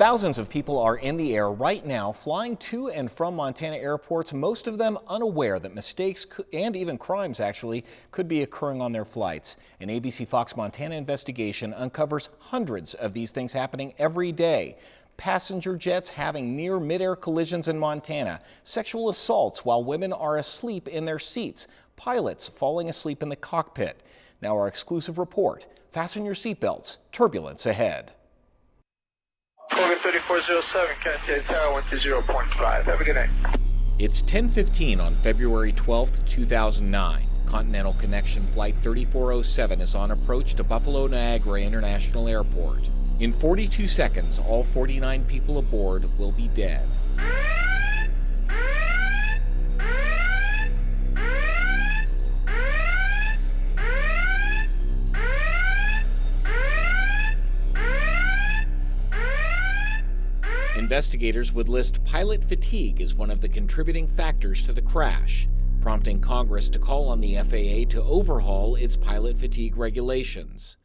Thousands of people are in the air right now, flying to and from Montana airports, most of them unaware that mistakes and even crimes actually could be occurring on their flights. An ABC Fox Montana investigation uncovers hundreds of these things happening every day. Passenger jets having near midair collisions in Montana, sexual assaults while women are asleep in their seats, pilots falling asleep in the cockpit. Now our exclusive report. Fasten your seatbelts. Turbulence ahead. 3407, Cascade Tower, 120.5. Have a good night. It's 10:15 on February 12th, 2009. Continental Connection Flight 3407 is on approach to Buffalo Niagara International Airport. In 42 seconds, all 49 people aboard will be dead. Investigators would list pilot fatigue as one of the contributing factors to the crash, prompting Congress to call on the FAA to overhaul its pilot fatigue regulations.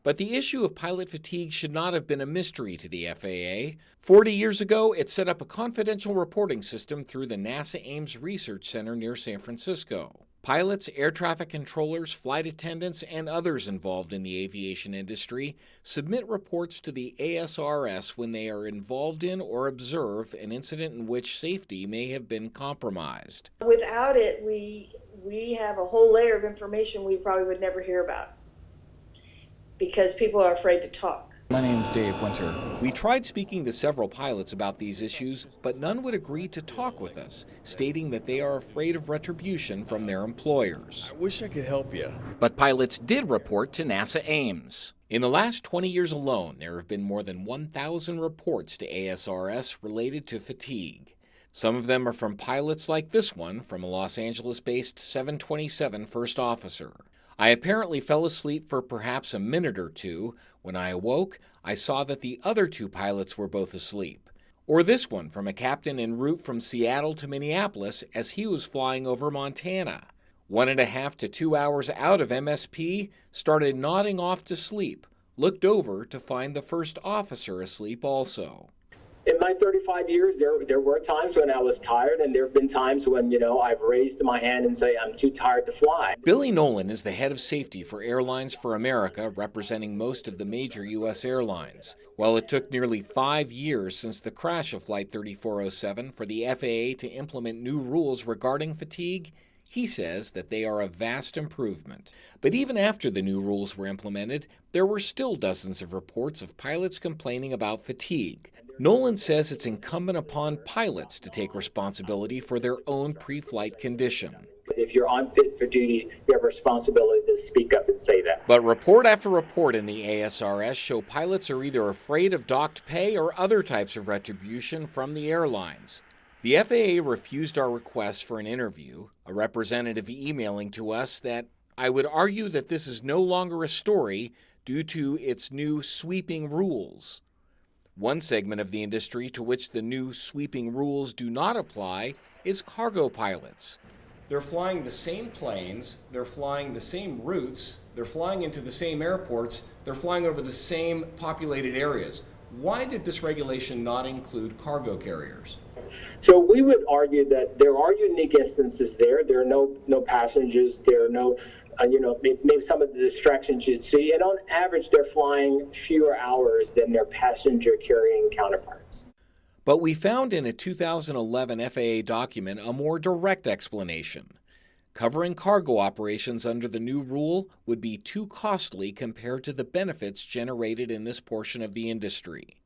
But the issue of pilot fatigue should not have been a mystery to the FAA. 40 years ago, it set up a confidential reporting system through the NASA Ames Research Center near San Francisco. Pilots, air traffic controllers, flight attendants, and others involved in the aviation industry submit reports to the ASRS when they are involved in or observe an incident in which safety may have been compromised. Without it, we have a whole layer of information we probably would never hear about because people are afraid to talk. My name's Dave Winter. We tried speaking to several pilots about these issues, but none would agree to talk with us, stating that they are afraid of retribution from their employers. I wish I could help you. But pilots did report to NASA Ames. In the last 20 years alone, there have been more than 1,000 reports to ASRS related to fatigue. Some of them are from pilots like this one from a Los Angeles-based 727 first officer. I apparently fell asleep for perhaps a minute or two. When I awoke, I saw that the other two pilots were both asleep. Or this one from a captain en route from Seattle to Minneapolis as he was flying over Montana. 1.5 to 2 hours out of MSP, started nodding off to sleep, looked over to find the first officer asleep also. In my 35 years, there were times when I was tired, and there have been times when, I've raised my hand and say, I'm too tired to fly. Billy Nolan is the head of safety for Airlines for America, representing most of the major U.S. airlines. While it took nearly 5 years since the crash of Flight 3407 for the FAA to implement new rules regarding fatigue, he says that they are a vast improvement. But even after the new rules were implemented, there were still dozens of reports of pilots complaining about fatigue. Nolan says it's incumbent upon pilots to take responsibility for their own pre-flight condition. If you're unfit for duty, you have a responsibility to speak up and say that. But report after report in the ASRS show pilots are either afraid of docked pay or other types of retribution from the airlines. The FAA refused our request for an interview, a representative emailing to us that I would argue that this is no longer a story due to its new sweeping rules. One segment of the industry to which the new sweeping rules do not apply is cargo pilots. They're flying the same planes, they're flying the same routes, they're flying into the same airports, they're flying over the same populated areas. Why did this regulation not include cargo carriers? So we would argue that there are unique instances there. There are no passengers. There are no, maybe some of the distractions you'd see. And on average, they're flying fewer hours than their passenger carrying counterparts. But we found in a 2011 FAA document a more direct explanation. Covering cargo operations under the new rule would be too costly compared to the benefits generated in this portion of the industry.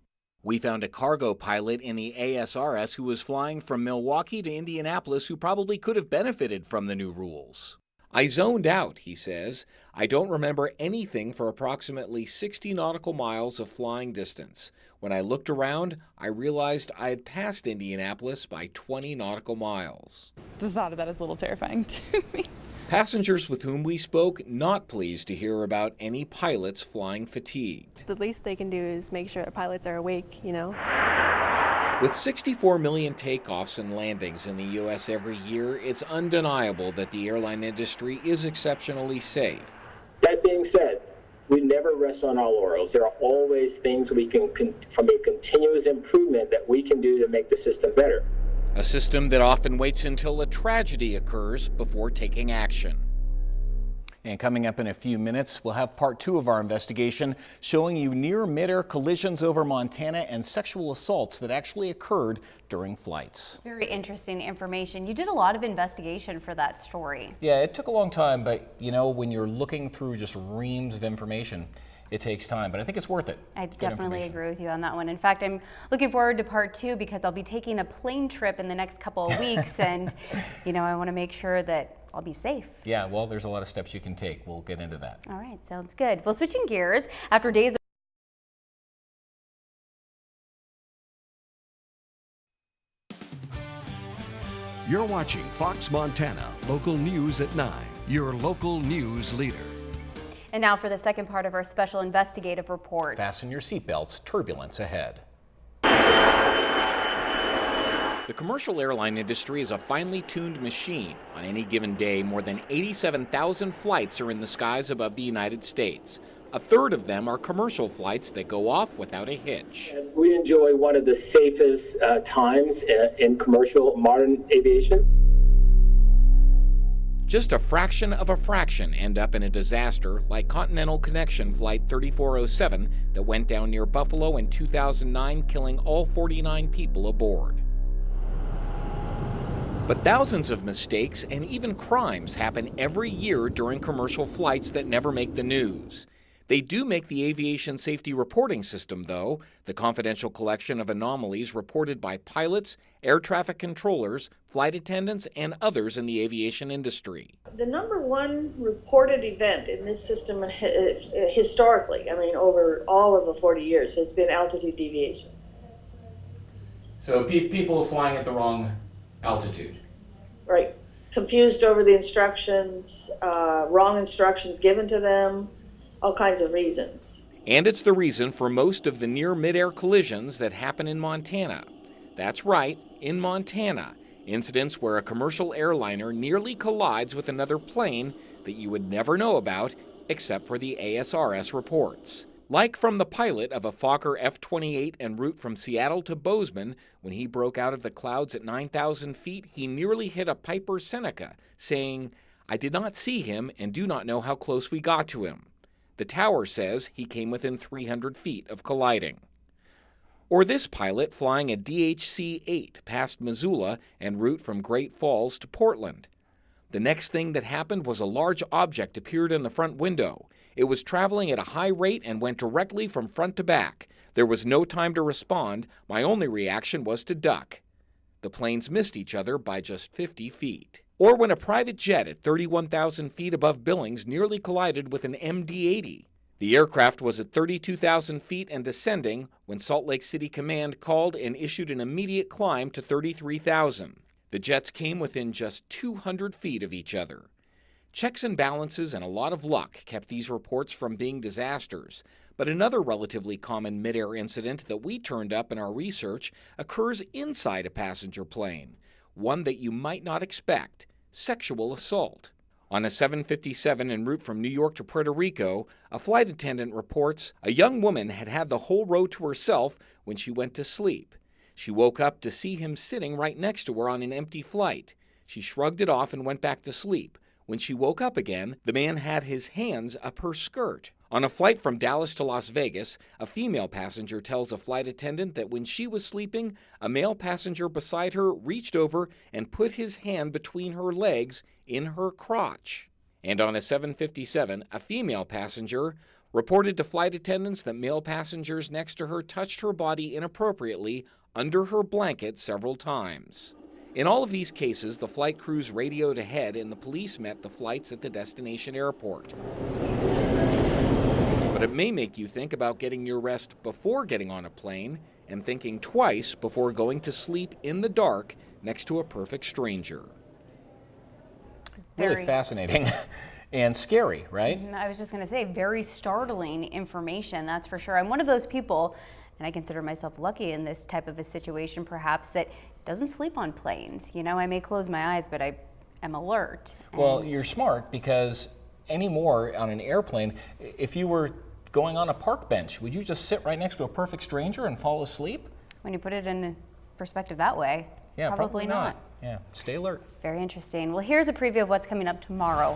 We found a cargo pilot in the ASRS who was flying from Milwaukee to Indianapolis who probably could have benefited from the new rules. I zoned out, he says. I don't remember anything for approximately 60 nautical miles of flying distance. When I looked around, I realized I had passed Indianapolis by 20 nautical miles. The thought of that is a little terrifying to me. Passengers with whom we spoke not pleased to hear about any pilots flying fatigued. The least they can do is make sure pilots are awake, With 64 million takeoffs and landings in the U.S. every year, it's undeniable that the airline industry is exceptionally safe. That being said, we never rest on our laurels. There are always things we can, from a continuous improvement, that we can do to make the system better. A system that often waits until a tragedy occurs before taking action. And coming up in a few minutes, we'll have part 2 of our investigation showing you near midair collisions over Montana and sexual assaults that actually occurred during flights. Very interesting information. You did a lot of investigation for that story. Yeah, it took a long time, but you know, when you're looking through just reams of information, it takes time, but I think it's worth it. I definitely agree with you on that one. In fact, I'm looking forward to part 2 because I'll be taking a plane trip in the next couple of weeks and, you know, I want to make sure that I'll be safe. Yeah, well, there's a lot of steps you can take. We'll get into that. All right, sounds good. Well, switching gears, after days of You're watching Fox Montana, local news at 9, your local news leader. And now for the second part of our special investigative report. Fasten your seatbelts, turbulence ahead. The commercial airline industry is a finely tuned machine. On any given day, more than 87,000 flights are in the skies above the United States. A third of them are commercial flights that go off without a hitch. And we enjoy one of the safest times in commercial modern aviation. Just a fraction of a fraction end up in a disaster like Continental Connection Flight 3407 that went down near Buffalo in 2009, killing all 49 people aboard. But thousands of mistakes and even crimes happen every year during commercial flights that never make the news. They do make the Aviation Safety Reporting System, though, the confidential collection of anomalies reported by pilots, air traffic controllers, flight attendants, and others in the aviation industry. The number one reported event in this system historically, I mean over all of the 40 years, has been altitude deviations. So people flying at the wrong altitude. Right. Confused over the instructions, wrong instructions given to them, all kinds of reasons. And it's the reason for most of the near midair collisions that happen in Montana. That's right, in Montana. Incidents where a commercial airliner nearly collides with another plane that you would never know about except for the ASRS reports. Like from the pilot of a Fokker F-28 en route from Seattle to Bozeman, when he broke out of the clouds at 9,000 feet, he nearly hit a Piper Seneca, saying, "I did not see him and do not know how close we got to him." The tower says he came within 300 feet of colliding. Or this pilot flying a DHC-8 past Missoula en route from Great Falls to Portland. The next thing that happened was a large object appeared in the front window. It was traveling at a high rate and went directly from front to back. There was no time to respond. My only reaction was to duck. The planes missed each other by just 50 feet. Or when a private jet at 31,000 feet above Billings nearly collided with an MD-80. The aircraft was at 32,000 feet and descending when Salt Lake City Command called and issued an immediate climb to 33,000. The jets came within just 200 feet of each other. Checks and balances and a lot of luck kept these reports from being disasters. But another relatively common mid-air incident that we turned up in our research occurs inside a passenger plane. One that you might not expect, sexual assault. On a 757 en route from New York to Puerto Rico, a flight attendant reports a young woman had had the whole row to herself when she went to sleep. She woke up to see him sitting right next to her on an empty flight. She shrugged it off and went back to sleep. When she woke up again, the man had his hands up her skirt. On a flight from Dallas to Las Vegas, a female passenger tells a flight attendant that when she was sleeping, a male passenger beside her reached over and put his hand between her legs in her crotch. And on a 757, a female passenger reported to flight attendants that male passengers next to her touched her body inappropriately under her blanket several times. In all of these cases, the flight crews radioed ahead and the police met the flights at the destination airport. But it may make you think about getting your rest before getting on a plane and thinking twice before going to sleep in the dark next to a perfect stranger. Really fascinating and scary, right? I was just going to say, very startling information, that's for sure. I'm one of those people, and I consider myself lucky in this type of a situation perhaps, that doesn't sleep on planes. You know, I may close my eyes, but I am alert. Well, you're smart because anymore on an airplane, if you were going on a park bench. Would you just sit right next to a perfect stranger and fall asleep? When you put it in perspective that way, Yeah, probably not. Yeah, stay alert. Very interesting. Well, here's a preview of what's coming up tomorrow.